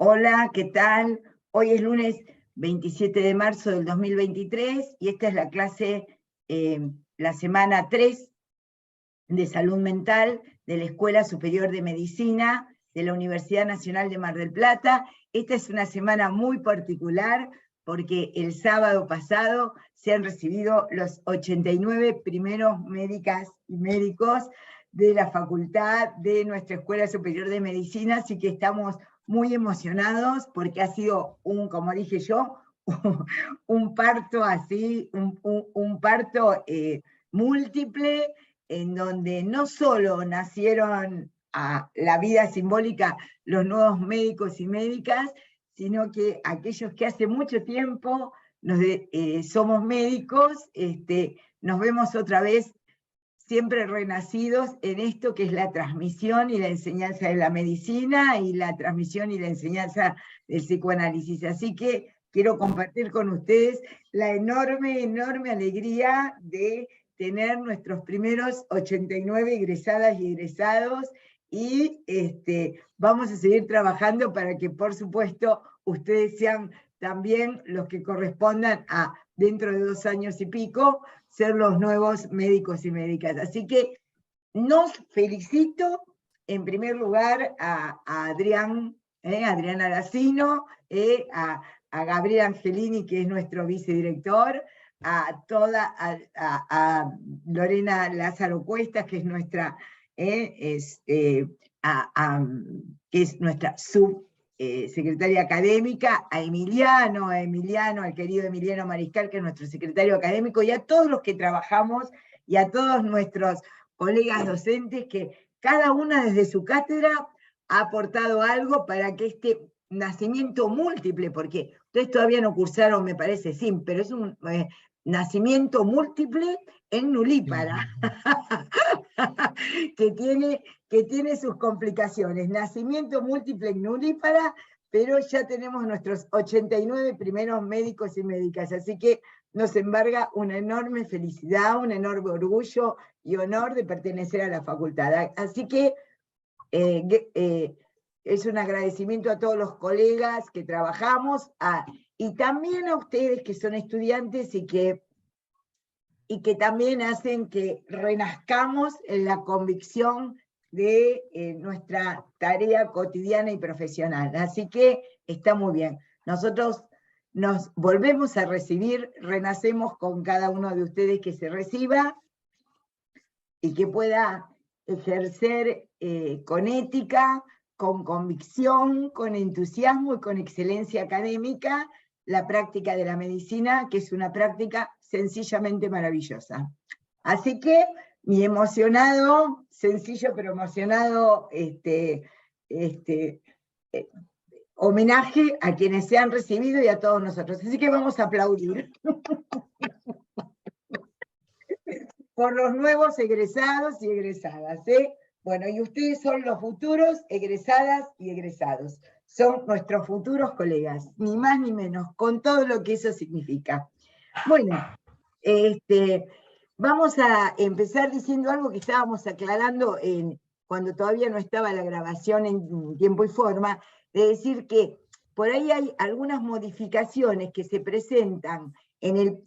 Hola, ¿qué tal? Hoy es lunes 27 de marzo del 2023 y esta es la clase, la semana 3 de Salud Mental de la Escuela Superior de Medicina de la Universidad Nacional de Mar del Plata. Esta es una semana muy particular porque el sábado pasado se han recibido los 89 primeros médicas y médicos de la facultad de nuestra Escuela Superior de Medicina, así que estamos muy emocionados porque ha sido como dije yo, un parto así, un parto múltiple, en donde no solo nacieron a la vida simbólica los nuevos médicos y médicas, sino que aquellos que hace mucho tiempo somos médicos, nos vemos otra vez siempre renacidos en esto que es la transmisión y la enseñanza de la medicina y la transmisión y la enseñanza del psicoanálisis. Así que quiero compartir con ustedes la enorme, enorme alegría de tener nuestros primeros 89 egresadas y egresados, y vamos a seguir trabajando para que, por supuesto, ustedes sean también los que correspondan a, dentro de 2 años y pico, ser los nuevos médicos y médicas. Así que nos felicito, en primer lugar, a Adrián, Adrián Aracino, a Gabriel Angelini, que es nuestro vicedirector, a Lorena Lázaro Cuestas, que es nuestra, que es nuestra secretaria académica, a Emiliano, al querido Emiliano Mariscal, que es nuestro secretario académico, y a todos los que trabajamos, y a todos nuestros colegas docentes, que cada una desde su cátedra ha aportado algo para que este nacimiento múltiple, porque ustedes todavía no cursaron, me parece, sí, pero es un nacimiento múltiple en nulípara, que tiene sus complicaciones. Nacimiento múltiple en nulípara, pero ya tenemos nuestros 89 primeros médicos y médicas, así que nos embarga una enorme felicidad, un enorme orgullo y honor de pertenecer a la facultad. Así que es un agradecimiento a todos los colegas que trabajamos, y también a ustedes que son estudiantes y que también hacen que renazcamos en la convicción de nuestra tarea cotidiana y profesional. Así que está muy bien. Nosotros nos volvemos a recibir, renacemos con cada uno de ustedes que se reciba y que pueda ejercer con ética, con convicción, con entusiasmo y con excelencia académica la práctica de la medicina, que es una práctica sencillamente maravillosa. Así que mi emocionado, sencillo pero emocionado, homenaje a quienes se han recibido y a todos nosotros. Así que vamos a aplaudir por los nuevos egresados y egresadas, ¿eh? Bueno, y ustedes son los futuros egresadas y egresados. Son nuestros futuros colegas, ni más ni menos, con todo lo que eso significa. Bueno, vamos a empezar diciendo algo que estábamos aclarando cuando todavía no estaba la grabación en tiempo y forma, de decir que por ahí hay algunas modificaciones que se presentan en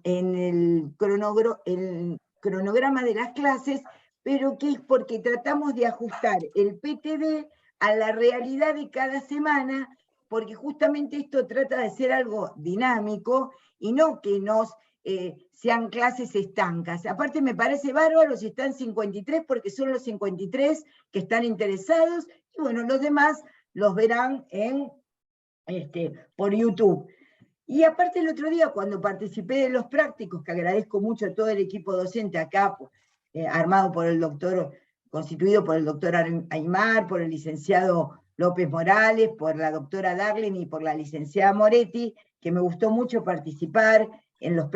el cronograma de las clases, pero que es porque tratamos de ajustar el PTD a la realidad de cada semana, porque justamente esto trata de ser algo dinámico y no que sean clases estancas. Aparte me parece bárbaro si están 53, porque son los 53 que están interesados, y bueno, los demás los verán por YouTube. Y aparte el otro día, cuando participé de los prácticos, que agradezco mucho a todo el equipo docente acá, armado por el doctor, constituido por el doctor Aymar, por el licenciado López Morales, por la doctora Darling y por la licenciada Moretti, que me gustó mucho participar en los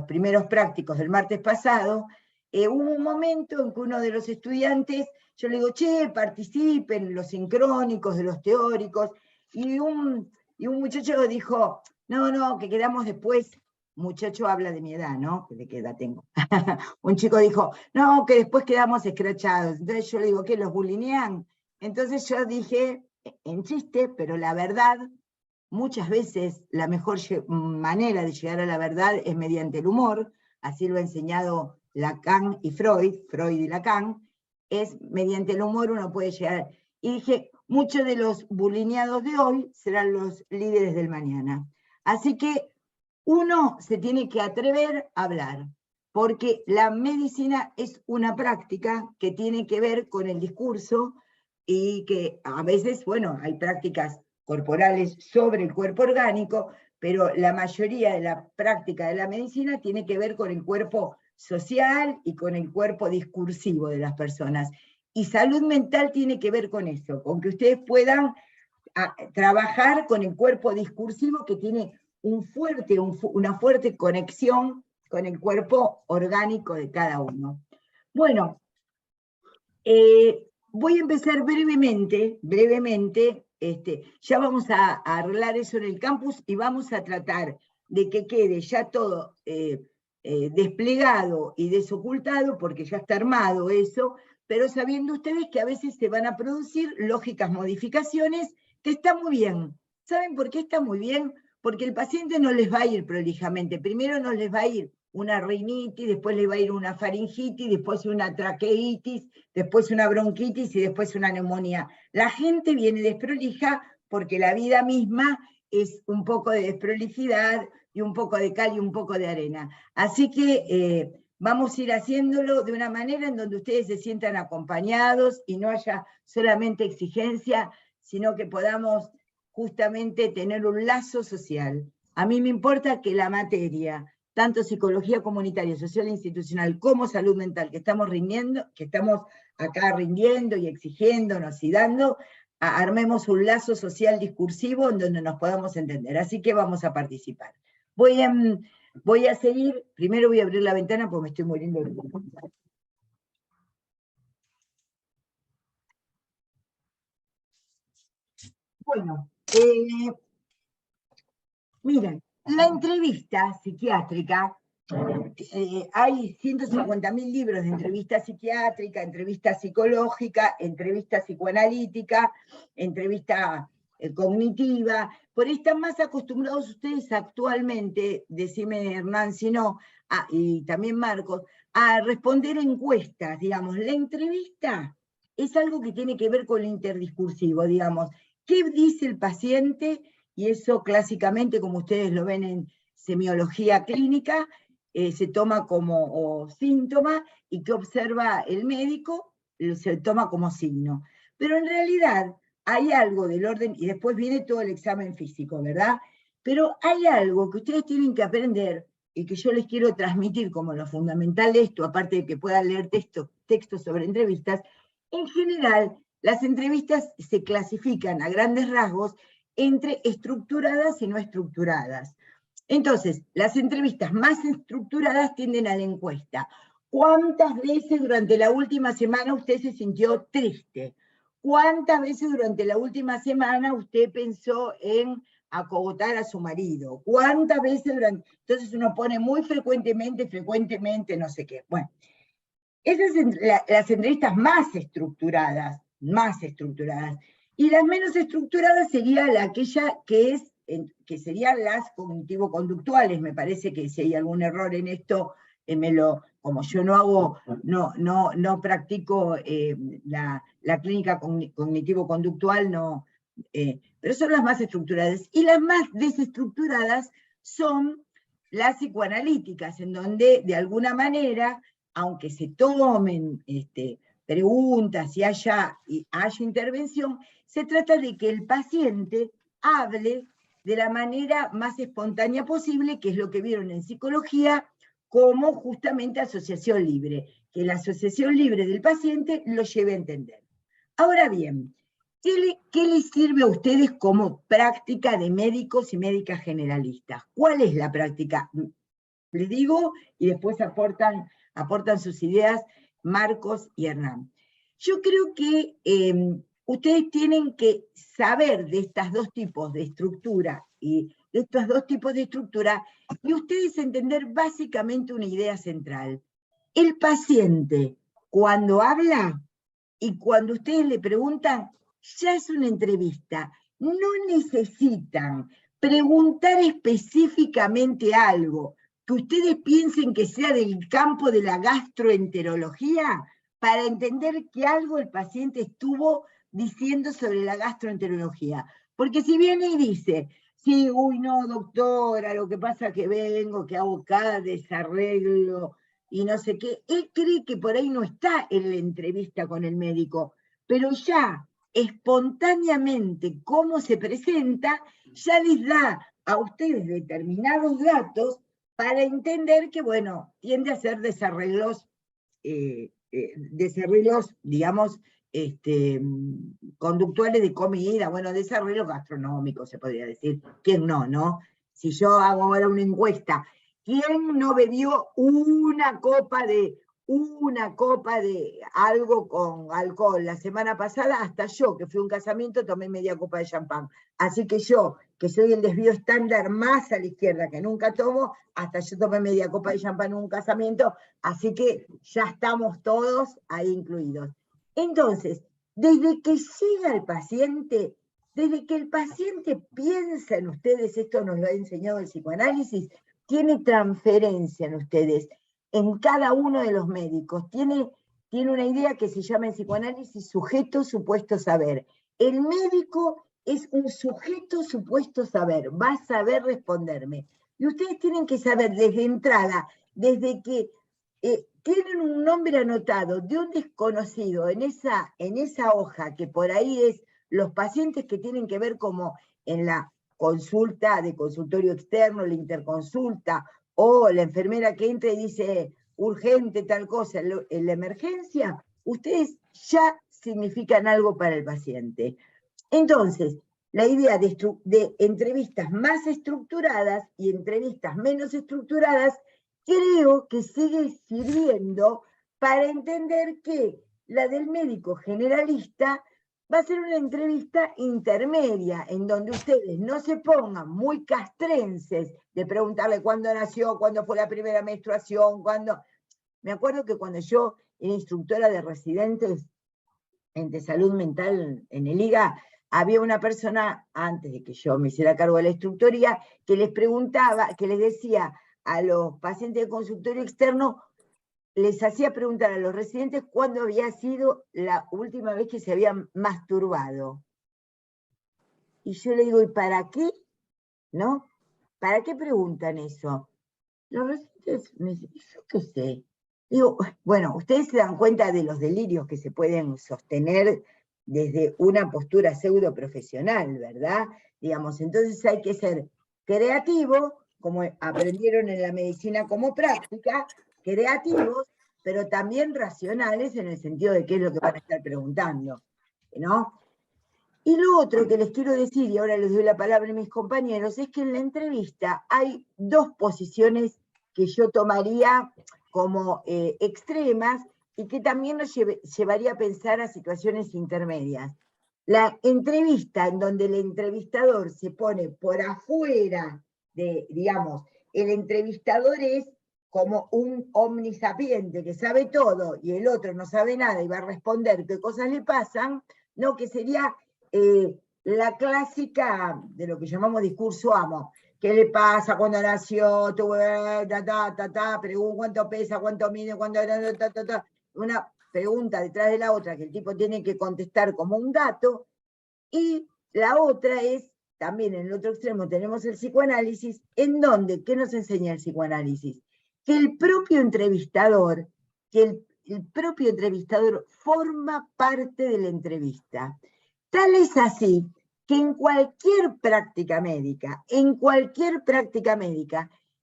primeros prácticos del martes pasado. Hubo un momento en que uno de los estudiantes, yo le digo, che, participen, los sincrónicos, de los teóricos, y un muchacho dijo, no, que quedamos después. Muchacho habla de mi edad, ¿no? ¿De qué edad tengo? Un chico dijo, no, que después quedamos escrachados. Entonces yo le digo, ¿qué, los bulinean? Entonces yo dije, en chiste, pero la verdad, muchas veces la mejor manera de llegar a la verdad es mediante el humor, así lo ha enseñado Lacan y Freud y Lacan, es mediante el humor uno puede llegar. Y dije, muchos de los bulineados de hoy serán los líderes del mañana. Así que uno se tiene que atrever a hablar, porque la medicina es una práctica que tiene que ver con el discurso y que a veces, bueno, hay prácticas corporales sobre el cuerpo orgánico, pero la mayoría de la práctica de la medicina tiene que ver con el cuerpo social y con el cuerpo discursivo de las personas. Y salud mental tiene que ver con eso, con que ustedes puedan trabajar con el cuerpo discursivo que tiene una fuerte conexión con el cuerpo orgánico de cada uno. Bueno, voy a empezar brevemente, ya vamos a arreglar eso en el campus y vamos a tratar de que quede ya todo desplegado y desocultado, porque ya está armado eso, pero sabiendo ustedes que a veces se van a producir lógicas modificaciones, que está muy bien. ¿Saben por qué está muy bien? Porque el paciente no les va a ir prolijamente. Primero no les va a ir una rinitis, después le va a ir una faringitis, después una traqueitis, después una bronquitis y después una neumonía. La gente viene desprolija porque la vida misma es un poco de desprolijidad y un poco de cal y un poco de arena. Así que vamos a ir haciéndolo de una manera en donde ustedes se sientan acompañados y no haya solamente exigencia, sino que podamos justamente tener un lazo social. A mí me importa que la materia, tanto psicología comunitaria, social e institucional, como salud mental, que estamos acá rindiendo y exigiéndonos y dando, armemos un lazo social discursivo en donde nos podamos entender. Así que vamos a participar. Voy a seguir, primero voy a abrir la ventana porque me estoy muriendo de calor. Bueno, miren, la entrevista psiquiátrica, hay 150.000 libros de entrevista psiquiátrica, entrevista psicológica, entrevista psicoanalítica, entrevista cognitiva. Por ahí están más acostumbrados ustedes actualmente, decime Hernán si no, y también Marcos, a responder encuestas, digamos. La entrevista es algo que tiene que ver con lo interdiscursivo, digamos. ¿Qué dice el paciente? Y eso clásicamente, como ustedes lo ven en semiología clínica, se toma como síntoma, y que observa el médico se toma como signo. Pero en realidad hay algo del orden, y después viene todo el examen físico, ¿verdad? Pero hay algo que ustedes tienen que aprender y que yo les quiero transmitir como lo fundamental de esto, aparte de que puedan leer textos sobre entrevistas. En general, las entrevistas se clasifican a grandes rasgos entre estructuradas y no estructuradas. Entonces, las entrevistas más estructuradas tienden a la encuesta. ¿Cuántas veces durante la última semana usted se sintió triste? ¿Cuántas veces durante la última semana usted pensó en acogotar a su marido? ¿Cuántas veces durante...? Entonces uno pone muy frecuentemente, no sé qué. Bueno, esas son las entrevistas más estructuradas. Y las menos estructuradas sería aquella que serían las cognitivo-conductuales. Me parece que si hay algún error en esto, como yo no practico la clínica cognitivo-conductual, pero son las más estructuradas. Y las más desestructuradas son las psicoanalíticas, en donde de alguna manera, aunque se tomen preguntas y haya intervención, se trata de que el paciente hable de la manera más espontánea posible, que es lo que vieron en psicología como justamente asociación libre, que la asociación libre del paciente lo lleve a entender. Ahora bien, ¿qué les sirve a ustedes como práctica de médicos y médicas generalistas? ¿Cuál es la práctica? Les digo, y después aportan sus ideas Marcos y Hernán. Yo creo que ustedes tienen que saber de estos dos tipos de estructura y ustedes entender básicamente una idea central. El paciente, cuando habla y cuando ustedes le preguntan, ya es una entrevista. No necesitan preguntar específicamente algo que ustedes piensen que sea del campo de la gastroenterología para entender que algo el paciente estuvo diciendo sobre la gastroenterología. Porque si viene y dice, sí, uy, no, doctora, lo que pasa es que vengo, que hago cada desarreglo y no sé qué, él cree que por ahí no está en la entrevista con el médico, pero ya espontáneamente cómo se presenta, ya les da a ustedes determinados datos para entender que, bueno, tiende a ser desarreglos, digamos, conductuales de comida, bueno, desarreglos gastronómicos, se podría decir. ¿Quién no, no? Si yo hago ahora una encuesta, ¿quién no bebió una copa de algo con alcohol la semana pasada? Hasta yo, que fui a un casamiento, tomé media copa de champán. Así que yo, que soy el desvío estándar más a la izquierda, que nunca tomo, hasta yo tomé media copa de champán en un casamiento, así que ya estamos todos ahí incluidos. Entonces, desde que llega el paciente, desde que el paciente piensa en ustedes, esto nos lo ha enseñado el psicoanálisis, tiene transferencia en ustedes, en cada uno de los médicos. Tiene una idea que se llama en psicoanálisis sujeto supuesto saber. El médico es un sujeto supuesto saber, va a saber responderme. Y ustedes tienen que saber desde entrada, desde que tienen un nombre anotado de un desconocido en esa hoja, que por ahí es los pacientes que tienen que ver como en la consulta de consultorio externo, la interconsulta, o la enfermera que entra y dice urgente tal cosa en la emergencia, ustedes ya significan algo para el paciente. Entonces, la idea de entrevistas más estructuradas y entrevistas menos estructuradas creo que sigue sirviendo para entender que la del médico generalista va a ser una entrevista intermedia, en donde ustedes no se pongan muy castrenses de preguntarle cuándo nació, cuándo fue la primera menstruación, cuándo... Me acuerdo que cuando yo era instructora de residentes de salud mental en el IGA, había una persona, antes de que yo me hiciera cargo de la instructoría, que les preguntaba, que les decía a los pacientes de consultorio externo, les hacía preguntar a los residentes cuándo había sido la última vez que se habían masturbado. Y yo le digo, ¿y para qué? ¿No? ¿Para qué preguntan eso? Los residentes me dicen, yo qué sé. Digo, bueno, ustedes se dan cuenta de los delirios que se pueden sostener desde una postura pseudo profesional, ¿verdad? Digamos, entonces hay que ser creativo, como aprendieron en la medicina como práctica, creativos, pero también racionales en el sentido de qué es lo que van a estar preguntando, ¿no? Y lo otro que les quiero decir, y ahora les doy la palabra a mis compañeros, es que en la entrevista hay dos posiciones que yo tomaría como extremas y que también nos llevaría a pensar a situaciones intermedias. La entrevista en donde el entrevistador se pone por afuera de, digamos, el entrevistador es como un omnisapiente que sabe todo y el otro no sabe nada y va a responder qué cosas le pasan, no, que sería la clásica de lo que llamamos discurso amo. ¿Qué le pasa cuando nació? ¿Cuánto pesa? ¿Cuánto mide? Una pregunta detrás de la otra que el tipo tiene que contestar como un gato. Y la otra es, también en el otro extremo tenemos el psicoanálisis, en donde, ¿qué nos enseña el psicoanálisis? Que el propio entrevistador, forma parte de la entrevista. Tal es así que en cualquier práctica médica,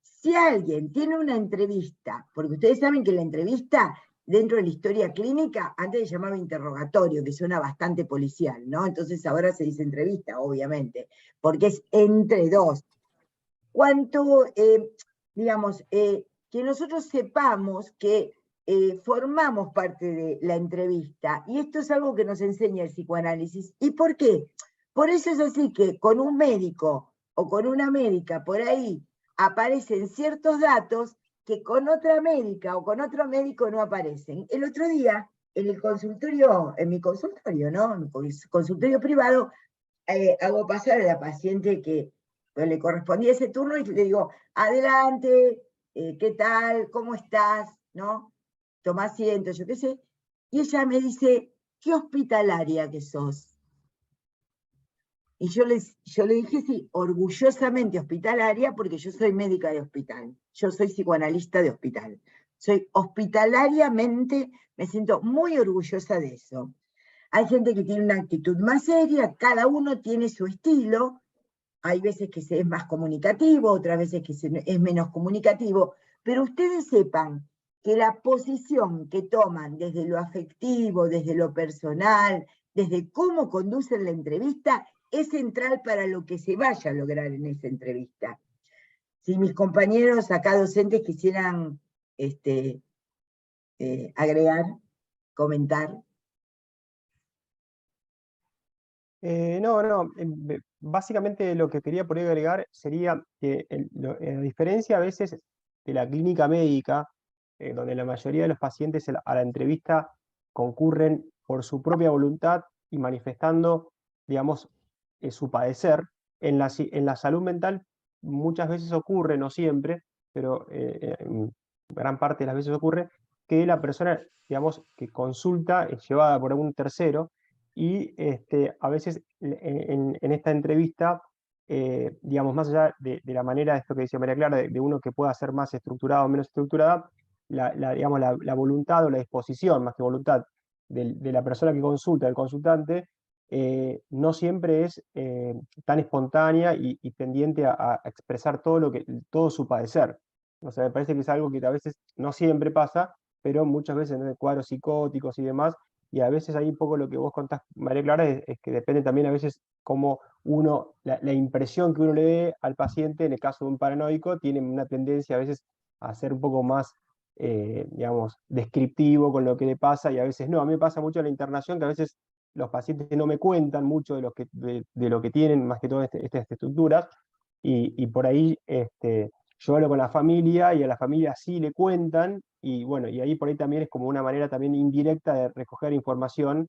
si alguien tiene una entrevista, porque ustedes saben que la entrevista dentro de la historia clínica, antes se llamaba interrogatorio, que suena bastante policial, ¿no? Entonces ahora se dice entrevista, obviamente, porque es entre dos. Cuanto, digamos, que nosotros sepamos que formamos parte de la entrevista, y esto es algo que nos enseña el psicoanálisis. ¿Y por qué? Por eso es así que con un médico o con una médica por ahí aparecen ciertos datos que con otra médica o con otro médico no aparecen. El otro día en el consultorio, en mi consultorio, ¿no? En mi consultorio privado, hago pasar a la paciente que pues, le correspondía ese turno y le digo, adelante, ¿qué tal? ¿Cómo estás? ¿No? Toma asiento, yo qué sé. Y ella me dice, qué hospitalaria que sos. Y yo le dije, sí, orgullosamente hospitalaria, porque yo soy médica de hospital, yo soy psicoanalista de hospital. Soy hospitalariamente, me siento muy orgullosa de eso. Hay gente que tiene una actitud más seria, cada uno tiene su estilo, hay veces que se es más comunicativo, otras veces que es menos comunicativo, pero ustedes sepan que la posición que toman desde lo afectivo, desde lo personal, desde cómo conducen la entrevista, es central para lo que se vaya a lograr en esa entrevista. Si mis compañeros acá docentes quisieran agregar, comentar. No, básicamente lo que quería por ahí agregar sería que a diferencia a veces de la clínica médica, donde la mayoría de los pacientes a la entrevista concurren por su propia voluntad y manifestando, digamos, su padecer, en la salud mental muchas veces ocurre, no siempre, pero en gran parte de las veces ocurre, que la persona, digamos, que consulta es llevada por algún tercero y a veces en esta entrevista, digamos, más allá de la manera de esto que decía María Clara, de uno que pueda ser más estructurado o menos estructurada, digamos, la voluntad o la disposición, más que voluntad, de la persona que consulta, del consultante, no siempre es tan espontánea y tendiente a expresar todo su padecer. O sea, me parece que es algo que a veces no siempre pasa, pero muchas veces en cuadros psicóticos y demás, y a veces ahí un poco lo que vos contás, María Clara, es que depende también a veces cómo la impresión que uno le dé al paciente, en el caso de un paranoico, tiene una tendencia a veces a ser un poco más, digamos, descriptivo con lo que le pasa, y a veces no. A mí me pasa mucho en la internación que a veces los pacientes no me cuentan mucho de lo que tienen, más que todo estas estructuras, y por ahí yo hablo con la familia y a la familia sí le cuentan, y bueno, y ahí por ahí también es como una manera también indirecta de recoger información,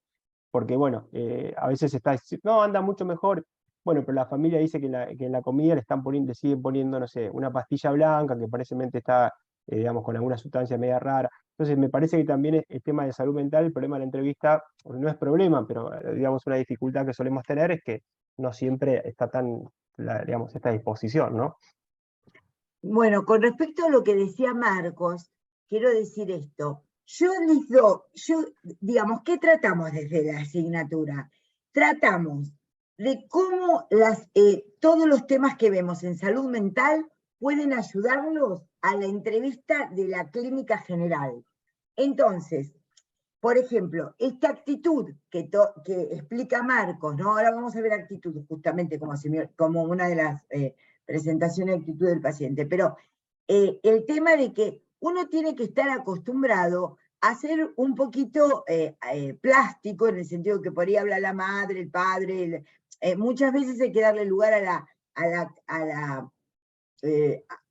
porque bueno, a veces está diciendo, no, anda mucho mejor, bueno, pero la familia dice que en la comida le siguen poniendo, no sé, una pastilla blanca que parecentemente está, digamos, con alguna sustancia media rara. Entonces me parece que también el tema de salud mental, el problema de la entrevista, no es problema, pero digamos una dificultad que solemos tener es que no siempre está digamos, esta disposición, ¿no? Bueno, con respecto a lo que decía Marcos, quiero decir esto. Digamos, ¿qué tratamos desde la asignatura? Tratamos de cómo todos los temas que vemos en salud mental pueden ayudarlos a la entrevista de la clínica general. Entonces, por ejemplo, esta actitud que explica Marcos, ¿no? Ahora vamos a ver actitud justamente como una de las presentaciones de actitud del paciente, pero el tema de que uno tiene que estar acostumbrado a ser un poquito plástico, en el sentido que por ahí habla la madre, el padre, muchas veces hay que darle lugar a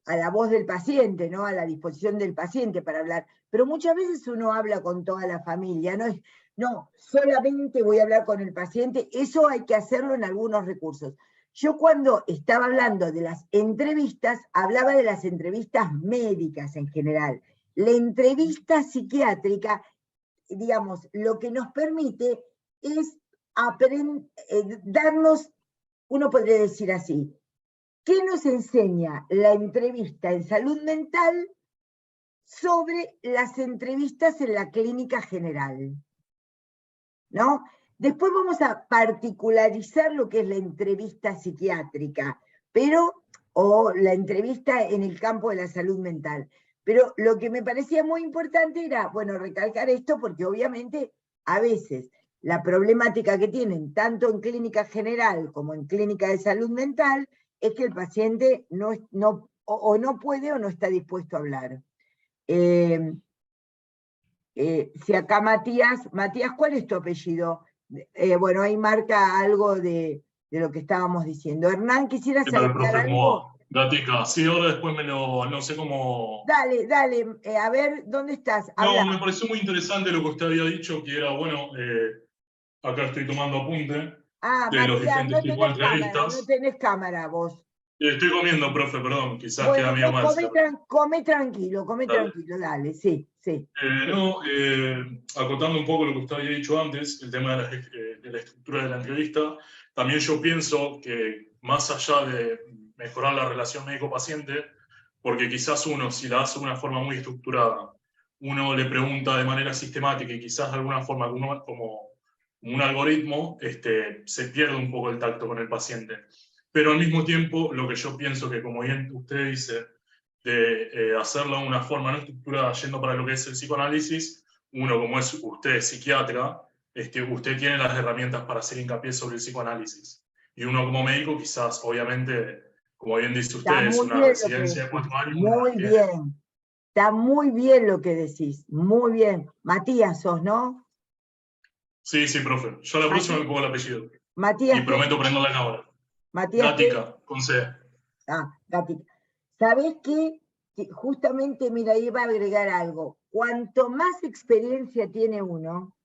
la voz del paciente, ¿no? A la disposición del paciente para hablar. Pero muchas veces uno habla con toda la familia, no, solamente voy a hablar con el paciente, eso hay que hacerlo en algunos recursos. Yo cuando estaba hablando de las entrevistas, hablaba de las entrevistas médicas en general. La entrevista psiquiátrica, digamos, lo que nos permite es darnos, uno podría decir así, ¿qué nos enseña la entrevista en salud mental sobre las entrevistas en la clínica general? ¿No? Después vamos a particularizar lo que es la entrevista psiquiátrica, o la entrevista en el campo de la salud mental. Pero lo que me parecía muy importante era, bueno, recalcar esto porque obviamente a veces la problemática que tienen tanto en clínica general como en clínica de salud mental es que el paciente no puede o no está dispuesto a hablar. Si acá Matías, ¿cuál es tu apellido? Bueno, ahí marca algo de lo que estábamos diciendo. Hernán, ¿quisieras agregar algo? Gatica, sí, ahora después no sé cómo... Dale, dale, a ver, ¿dónde estás? Habla. No, me pareció muy interesante lo que usted había dicho, que era, bueno, acá estoy tomando apunte Ah, de los Matías, diferentes no tipos de tenés cámara, no entrevistas. tenés cámara vos. Estoy comiendo, profe, perdón, quizás queda Bueno, medio mal. come tranquilo, Dale. dale, sí, sí. No, acotando un poco lo que usted había dicho antes, el tema de la estructura de la entrevista, también yo pienso que más allá de mejorar la relación médico-paciente, porque quizás uno, si la hace de una forma muy estructurada, uno le pregunta de manera sistemática y quizás de alguna forma como un algoritmo, se pierde un poco el tacto con el paciente. Pero al mismo tiempo, lo que yo pienso que, como bien usted dice, de hacerlo de una forma no estructurada, yendo para lo que es el psicoanálisis, uno como es usted psiquiatra, usted tiene las herramientas para hacer hincapié sobre el psicoanálisis. Y uno como médico quizás, obviamente, como bien dice Está usted, es muy una bien lo que residencia de decís, 4 años, uno muy la tiene. bien. Está muy bien lo que decís, muy bien. Matías sos, ¿no? Sí, sí, profe. Yo la próxima me pongo el apellido. Y Matías, ¿qué? prometo prender la cámara. Matías, ¿qué? Gatica, con C. Gatica. ¿Sabés qué? Que justamente, mira, iba a agregar algo. Cuanto más experiencia tiene uno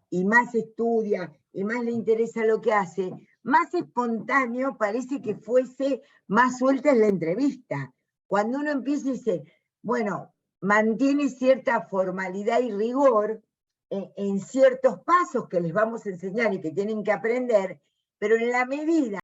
y más estudia y más le interesa lo que hace, más espontáneo parece que fuese, más suelta en la entrevista. Cuando uno empieza y dice, bueno, mantiene cierta formalidad y rigor en ciertos pasos que les vamos a enseñar y que tienen que aprender, pero en la medida